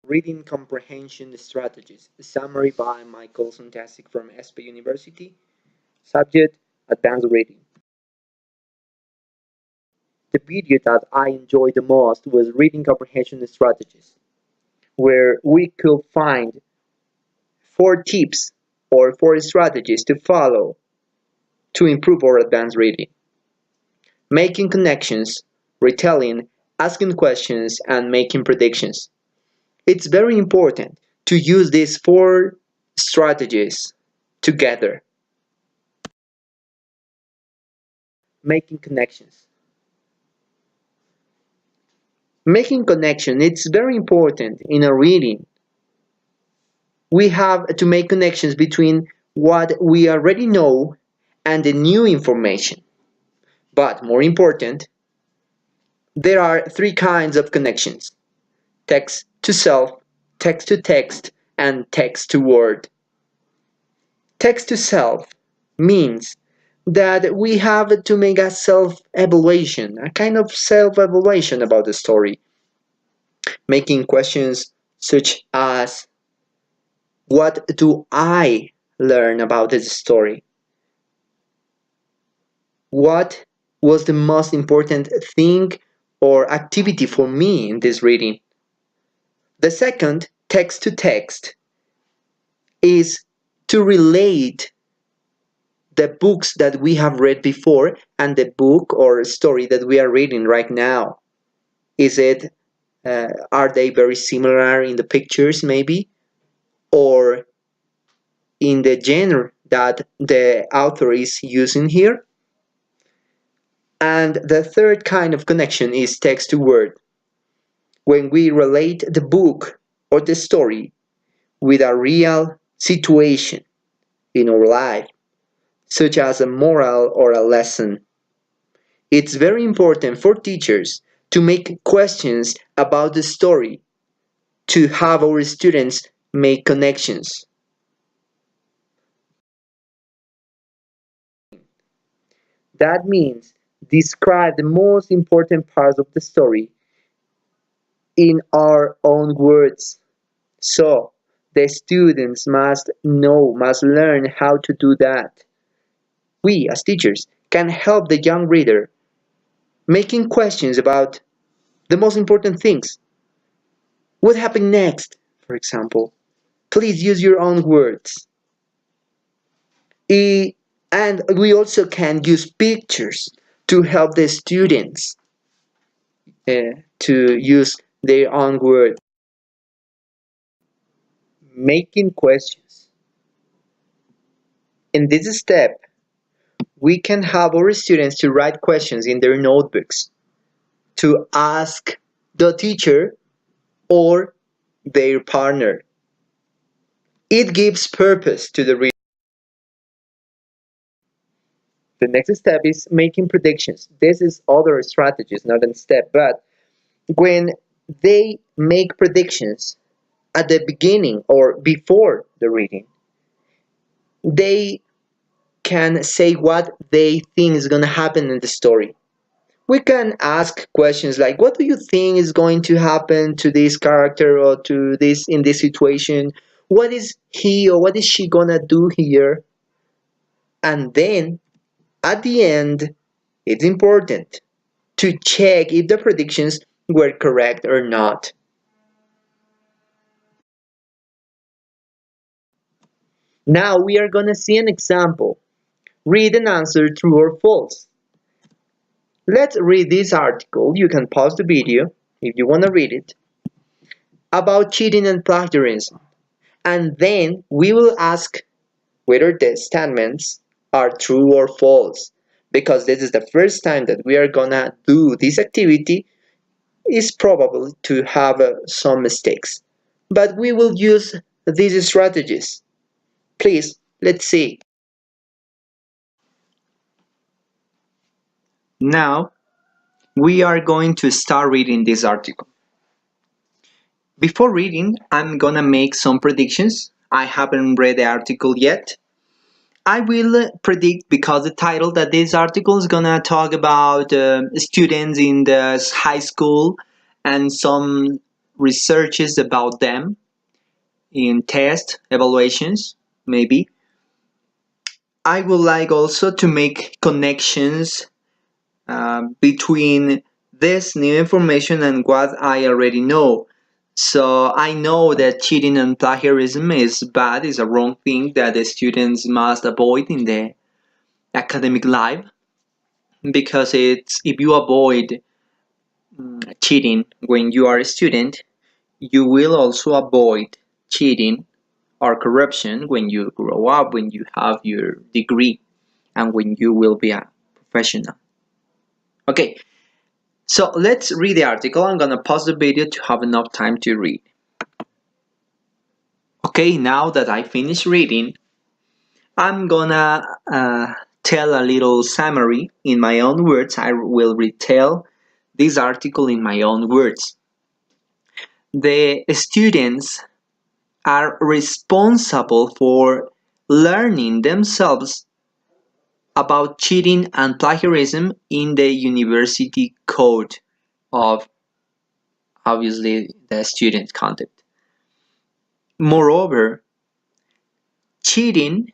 Reading Comprehension Strategies, a summary by Michael Sontastic from SP University. Subject, Advanced Reading. The video that I enjoyed the most was Reading Comprehension Strategies, where we could find 4 tips or 4 strategies to follow to improve our advanced reading. Making connections, retelling, asking questions, and making predictions. It's very important to use these 4 strategies together. Making connections. Making connection, it's very important in a reading. We have to make connections between what we already know and the new information. But more important, there are 3 kinds of connections: text to self, text to text, and text to word. Text to self means that we have to make a self-evaluation, a kind of self-evaluation about the story, making questions such as, what do I learn about this story? What was the most important thing or activity for me in this reading? The second, text to text, is to relate the books that we have read before and the book or story that we are reading right now. Are they very similar in the pictures maybe, or in the genre that the author is using here? And the third kind of connection is text to word, when we relate the book or the story with a real situation in our life, such as a moral or a lesson. It's very important for teachers to make questions about the story, to have our students make connections. That means describe the most important parts of the story in our own words. So, the students must learn how to do that. We, as teachers, can help the young reader making questions about the most important things. What happened next, for example? Please use your own words. And we also can use pictures to help the students to use their own words. Making questions. In this step, we can have our students to write questions in their notebooks to ask the teacher or their partner. It gives purpose to the reading. The next step is making predictions. This is other strategies, not a step, but when they make predictions at the beginning or before the reading, they can say what they think is going to happen in the story. We can ask questions like, what do you think is going to happen to this character or to this in this situation? What is he or what is she gonna do here? And then at the end, it's important to check if the predictions were correct or not. Now we are gonna see an example. Read and answer true or false. Let's read this article. You can pause the video if you want to read it, about cheating and plagiarism. And then we will ask whether the statements are true or false. Because this is the first time that we are gonna do this activity, is probable to have some mistakes. But we will use these strategies. Please, let's see. Now, we are going to start reading this article. Before reading, I'm gonna make some predictions. I haven't read the article yet. I will predict, because the title that this article is gonna talk about students in the high school and some researches about them in test evaluations, maybe. I would like also to make connections between this new information and what I already know. So I know that cheating and plagiarism is bad, is a wrong thing that the students must avoid in the academic life, because it's if you avoid cheating when you are a student, you will also avoid cheating or corruption when you grow up, when you have your degree, and when you will be a professional. Okay, so let's read the article. I'm gonna pause the video to have enough time to read. Okay, now that I finished reading, I'm gonna tell a little summary in my own words. I will retell this article in my own words. The students are responsible for learning themselves about cheating and plagiarism in the university code of, obviously, the student content. Moreover, cheating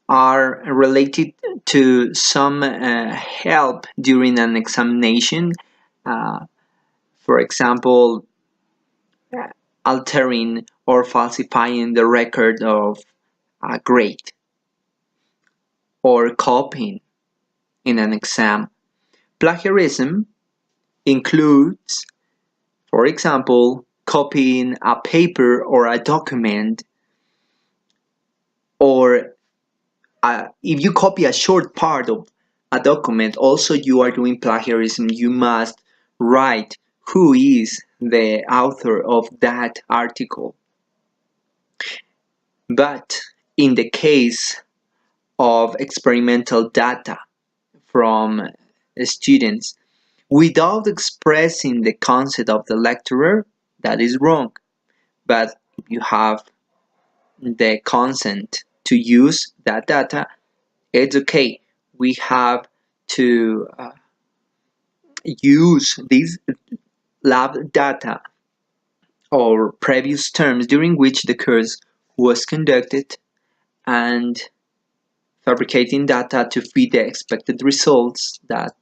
are related to some help during an examination, uh, for example, altering or falsifying the record of a grade, or copying in an exam. Plagiarism includes, for example, copying a paper or a document, or if you copy a short part of a document, also you are doing plagiarism. You must write who is the author of that article. But in the case of experimental data from students, without expressing the concept of the lecturer, that is wrong. But if you have the consent to use that data, it's okay. We have to use these lab data or previous terms during which the course was conducted, and fabricating data to fit the expected results. That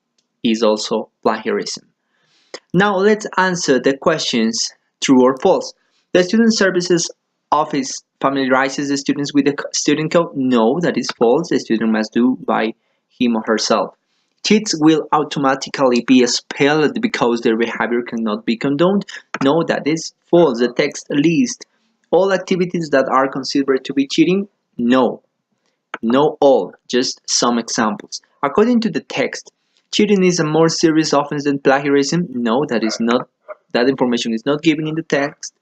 is also plagiarism. Now let's answer the questions true or false. The Student Services Office familiarizes the students with the student code. No, that is false. The student must do by him or herself. Cheats will automatically be expelled because their behavior cannot be condoned. No, that is false. The text lists all activities that are considered to be cheating. No, not all, just some examples. According to the text, cheating is a more serious offense than plagiarism. No, that is not. That information is not given in the text.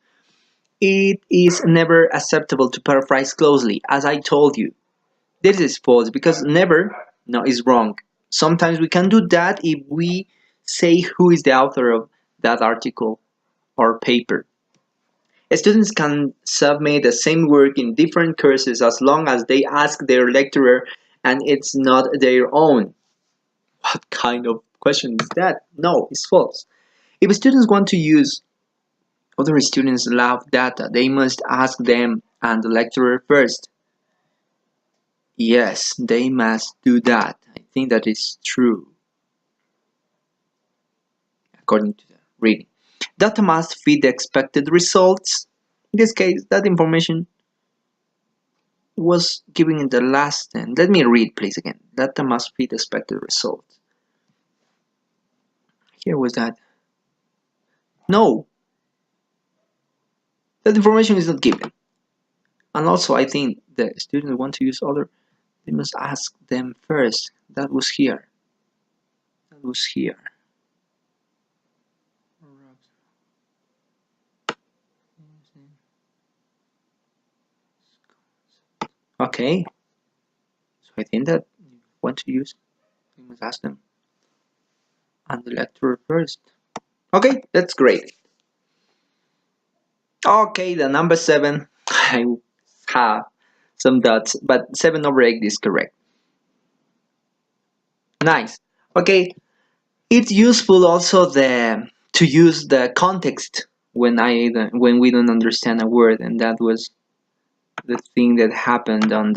It is never acceptable to paraphrase closely, as I told you. This is false because never, no, is wrong. Sometimes we can do that if we say who is the author of that article or paper. Students can submit the same work in different courses as long as they ask their lecturer and it's not their own. What kind of question is that? No, it's false. If students want to use other students' lab data, they must ask them and the lecturer first. Yes, they must do that. I think that is true, according to the reading. Data must fit the expected results. In this case, that information was given in the last sentence. Let me read, please, again. Data must fit expected results. Here was that. No, that information is not given. And also, I think the students want to use other, they must ask them first. That was here. That was here. Okay. So I think that you want to use, you must ask them and the lecturer first. Okay, that's great. Okay, the number 7, I have some dots, but 7/8 is correct. Nice. Okay, it's useful also to use the context when we don't understand a word, and that was the thing that happened on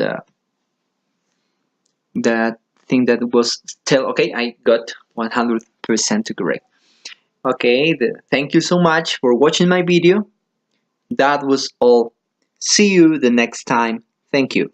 that thing that was tell. Okay, I got 100% to correct. Okay, thank you so much for watching my video. That was all. See you the next time. Thank you.